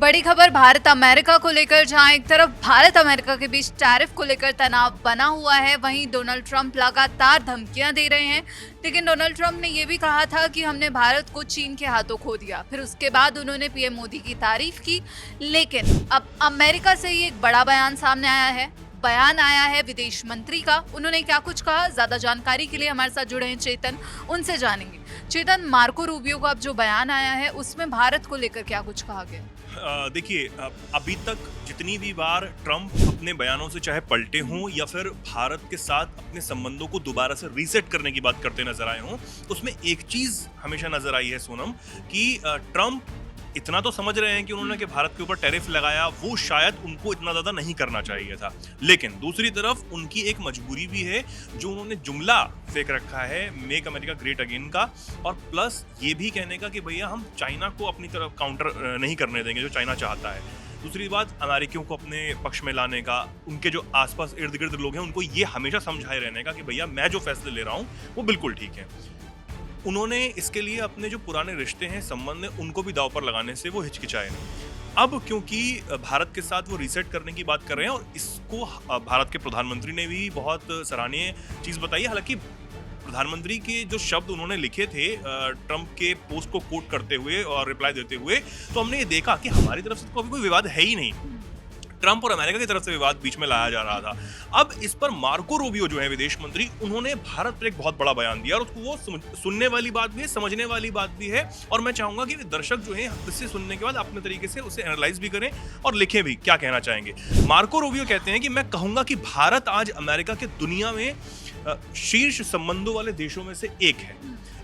बड़ी खबर भारत अमेरिका को लेकर, जहां एक तरफ भारत अमेरिका के बीच टैरिफ को लेकर तनाव बना हुआ है, वहीं डोनाल्ड ट्रंप लगातार धमकियां दे रहे हैं। लेकिन डोनाल्ड ट्रंप ने यह भी कहा था कि हमने भारत को चीन के हाथों खो दिया। फिर उसके बाद उन्होंने पीएम मोदी की तारीफ की। लेकिन अब अमेरिका से ही एक बड़ा बयान सामने आया है। बयान आया है विदेश मंत्री का। उन्होंने क्या कुछ कहा, ज्यादा जानकारी के लिए हमारे साथ जुड़े हैं चेतन, उनसे जानेंगे। चेतन, मार्को रूबियो का अब जो बयान आया है उसमें भारत को लेकर क्या कुछ कहा गया? देखिए, अभी तक जितनी भी बार ट्रंप अपने बयानों से चाहे पलटे हों या फिर भारत के साथ अपने संबंधों को दोबारा से रीसेट करने की बात करते नजर आए हों, उसमें एक चीज हमेशा नजर आई है सोनम, कि ट्रंप इतना तो समझ रहे हैं कि उन्होंने कि भारत के ऊपर टैरिफ लगाया, वो शायद उनको इतना ज्यादा नहीं करना चाहिए था। लेकिन दूसरी तरफ उनकी एक मजबूरी भी है, जो उन्होंने जुमला फेंक रखा है मेक अमेरिका ग्रेट अगेन का, और प्लस ये भी कहने का कि भैया हम चाइना को अपनी तरफ काउंटर नहीं करने देंगे जो चाइना चाहता है। दूसरी बात, अमेरिकियों को अपने पक्ष में लाने का, उनके जो आसपास इर्द गिर्द लोग हैं उनको ये हमेशा समझाए रहने का कि भैया मैं जो फैसले ले रहा हूँ वो बिल्कुल ठीक है। उन्होंने इसके लिए अपने जो पुराने रिश्ते हैं, संबंध हैं, उनको भी दांव पर लगाने से वो हिचकिचाए नहीं। अब क्योंकि भारत के साथ वो रीसेट करने की बात कर रहे हैं और इसको भारत के प्रधानमंत्री ने भी बहुत सराहनीय चीज़ बताई है। हालांकि प्रधानमंत्री के जो शब्द उन्होंने लिखे थे ट्रंप के पोस्ट को कोट करते हुए और रिप्लाई देते हुए, तो हमने ये देखा कि हमारी तरफ से तो अभी कोई विवाद है ही नहीं। ट्रंप और अमेरिका की तरफ से विवाद बीच में लाया जा रहा था। अब इस पर मार्को रूबियो जो है विदेश मंत्री, उन्होंने भारत पर एक बहुत बड़ा बयान दिया, और उसको वो सुनने वाली बात भी है, समझने वाली बात भी है। और मैं चाहूंगा कि दर्शक जो है इससे सुनने के बाद अपने तरीके से उसे एनालाइज भी करें और लिखें भी क्या कहना चाहेंगे। मार्को रूबियो कहते हैं कि मैं कहूंगा कि भारत आज अमेरिका के दुनिया में शीर्ष संबंधों वाले देशों में से एक है।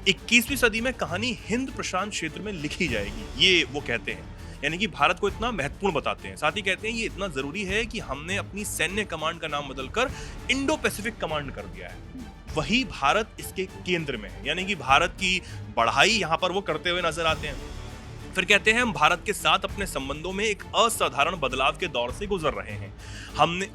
21वीं सदी में कहानी हिंद प्रशांत क्षेत्र में लिखी जाएगी, ये वो कहते हैं। यानी कि भारत को इतना महत्वपूर्ण बताते हैं। साथ ही कहते हैं ये इतना जरूरी है कि हमने अपनी सैन्य कमांड का नाम बदलकर इंडो पैसिफिक कमांड कर दिया है। वही भारत इसके केंद्र में है, यानी कि भारत की बढ़ाई यहाँ पर वो करते हुए नजर आते हैं। फिर कहते हैं हम भारत के साथ अपने संबंधों में एक असाधारण बदलाव के दौर से गुजर रहे हैं।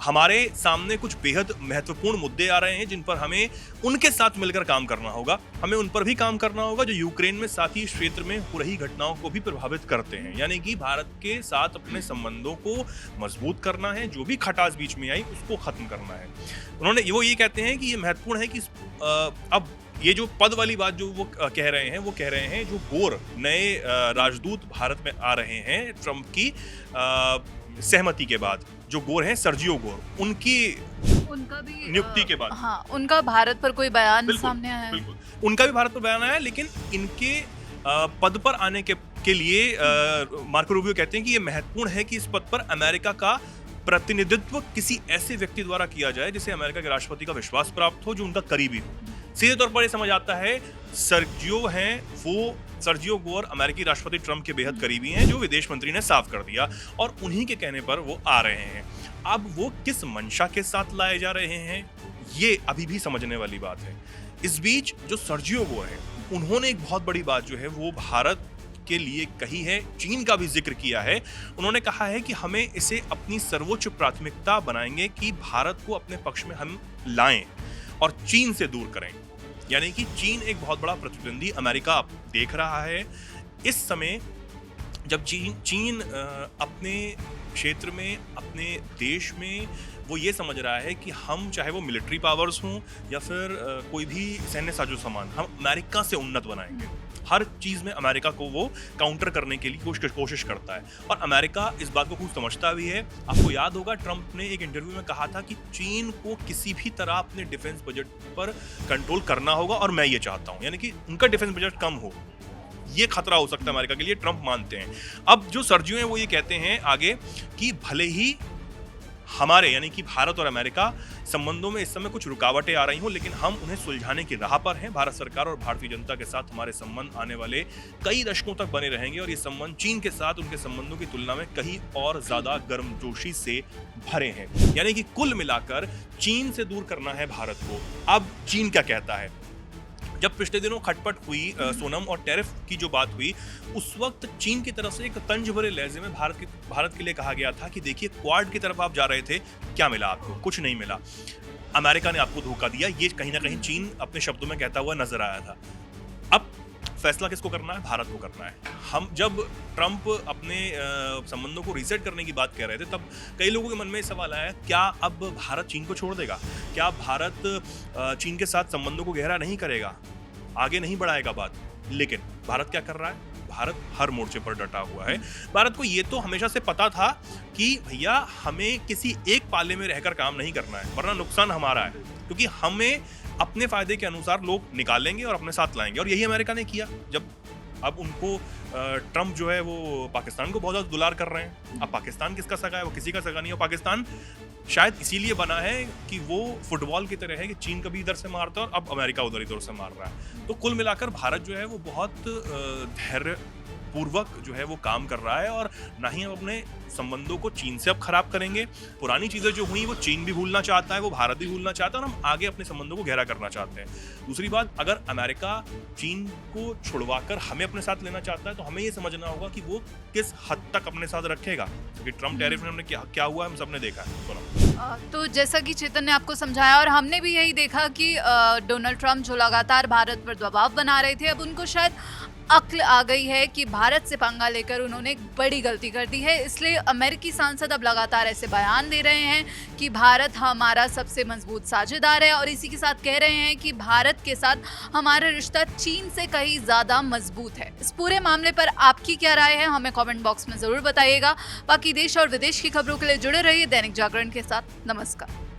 हमारे सामने कुछ बेहद महत्वपूर्ण मुद्दे आ रहे हैं जिन पर हमें उनके साथ मिलकर काम करना होगा। हमें उन पर भी काम करना होगा जो यूक्रेन में, साथ ही क्षेत्र में हो रही घटनाओं को भी प्रभावित करते हैं। यानी कि भारत के साथ अपने संबंधों को मजबूत करना है, जो भी खटास बीच में आई उसको खत्म करना है। उन्होंने वो ये कहते हैं कि ये महत्वपूर्ण है कि अब ये जो पद वाली बात जो वो कह रहे हैं, वो कह रहे हैं जो गोर नए राजदूत भारत में आ रहे हैं ट्रंप की सहमति के बाद, जो गोर हैं सर्जियो गोर, उनका भी नियुक्ति के बाद, हाँ, उनका भारत पर कोई बयान सामने आया है। बिल्कुल, उनका भी भारत पर बयान आया, लेकिन इनके पद पर आने के लिए मार्को रूबियो कहते हैं कि ये महत्वपूर्ण है कि इस पद पर अमेरिका का प्रतिनिधित्व किसी ऐसे व्यक्ति द्वारा किया जाए जिसे अमेरिका के राष्ट्रपति का विश्वास प्राप्त हो, जो उनका करीबी हो। सीधे तौर पर यह समझ आता है सर्जियो गोर अमेरिकी राष्ट्रपति ट्रंप के बेहद करीबी हैं, जो विदेश मंत्री ने साफ कर दिया, और उन्हीं के कहने पर वो आ रहे हैं। अब वो किस मंशा के साथ लाए जा रहे हैं, ये अभी भी समझने वाली बात है। इस बीच जो सर्जियो गोर हैं, उन्होंने एक बहुत बड़ी बात जो है वो भारत के लिए कही है, चीन का भी जिक्र किया है। उन्होंने कहा है कि हमें इसे अपनी सर्वोच्च प्राथमिकता बनाएंगे कि भारत को अपने पक्ष में हम लाएं और चीन से दूर करें। यानी कि चीन एक बहुत बड़ा प्रतिद्वंदी अमेरिका देख रहा है इस समय, जब चीन अपने क्षेत्र में, अपने देश में वो ये समझ रहा है कि हम, चाहे वो मिलिट्री पावर्स हों या फिर कोई भी सैन्य साजो सामान, हम अमेरिका से उन्नत बनाएंगे। हर चीज में अमेरिका को वो काउंटर करने के लिए कोशिश करता है, और अमेरिका इस बात को खूब समझता भी है। आपको याद होगा ट्रंप ने एक इंटरव्यू में कहा था कि चीन को किसी भी तरह अपने डिफेंस बजट पर कंट्रोल करना होगा, और मैं ये चाहता हूं, यानी कि उनका डिफेंस बजट कम हो। ये खतरा हो सकता है अमेरिका के लिए, ट्रंप मानते हैं। अब जो सर्जियो हैं वो ये कहते हैं आगे कि भले ही हमारे, यानी कि भारत और अमेरिका संबंधों में इस समय कुछ रुकावटें आ रही हों, लेकिन हम उन्हें सुलझाने की राह पर हैं। भारत सरकार और भारतीय जनता के साथ हमारे संबंध आने वाले कई दशकों तक बने रहेंगे, और ये संबंध चीन के साथ उनके संबंधों की तुलना में कहीं और ज्यादा गर्मजोशी से भरे हैं। यानी कि कुल मिलाकर चीन से दूर करना है भारत को। अब चीन क्या कहता है? जब पिछले दिनों खटपट हुई सोनम और टैरिफ की जो बात हुई, उस वक्त चीन की तरफ से एक तंज भरे लहजे में भारत के लिए कहा गया था कि देखिए, क्वाड की तरफ आप जा रहे थे, क्या मिला आपको? कुछ नहीं मिला, अमेरिका ने आपको धोखा दिया। ये कहीं ना कहीं चीन अपने शब्दों में कहता हुआ नजर आया था। अब फैसला किसको करना है? भारत को करना है। हम जब ट्रंप अपने संबंधों को रीसेट करने की बात कर रहे थे, तब कई लोगों के मन में सवाल आया, क्या अब भारत चीन को छोड़ देगा? क्या भारत चीन के साथ संबंधों को गहरा नहीं करेगा, आगे नहीं बढ़ाएगा बात? लेकिन भारत क्या कर रहा है? भारत हर मोर्चे पर डटा हुआ है। भारत को ये तो हमेशा से पता था कि भैया हमें किसी एक पाले में रहकर काम नहीं करना है, वरना नुकसान हमारा है, क्योंकि हमें अपने फायदे के अनुसार लोग निकालेंगे और अपने साथ लाएंगे। और यही अमेरिका ने किया। जब अब उनको ट्रंप जो है वो पाकिस्तान को बहुत ज़्यादा दुलार कर रहे हैं। अब पाकिस्तान किसका सगा है? वो किसी का सगा नहीं है। पाकिस्तान शायद इसीलिए बना है कि वो फुटबॉल की तरह है कि चीन कभी इधर से मारता है और अब अमेरिका उधर ही से मार रहा है। तो कुल मिलाकर भारत जो है वो बहुत धैर्य पूर्वक जो है वो काम कर रहा है, और ना ही हम अपने संबंधों को चीन से अब खराब करेंगे। पुरानी चीज़ें जो हुई वो चीन भी भूलना चाहता है, वो भारत भी भूलना चाहता है, और हम आगे अपने संबंधों को गहरा करना चाहते हैं। दूसरी बात, अगर अमेरिका चीन को छुड़वाकर हमें अपने साथ लेना चाहता है तो हमें ये समझना होगा कि वो किस हद तक अपने साथ रखेगा, क्योंकि ट्रम्प टैरिफ में हमने क्या हुआ हम सबने देखा है। सुनो। तो जैसा कि चेतन ने आपको समझाया, और हमने भी यही देखा कि डोनाल्ड ट्रंप जो लगातार भारत पर दबाव बना रहे थे, अब उनको शायद अक्ल आ गई है कि भारत से पंगा लेकर उन्होंने एक बड़ी गलती कर दी है। इसलिए अमेरिकी सांसद अब लगातार ऐसे बयान दे रहे हैं कि भारत हमारा सबसे मजबूत साझेदार है, और इसी के साथ कह रहे हैं कि भारत के साथ हमारा रिश्ता चीन से कहीं ज़्यादा मजबूत है। इस पूरे मामले पर आपकी क्या राय है, हमें कमेंट बॉक्स में ज़रूर बताइएगा। बाकी देश और विदेश की खबरों के लिए जुड़े रहिए दैनिक जागरण के साथ। नमस्कार।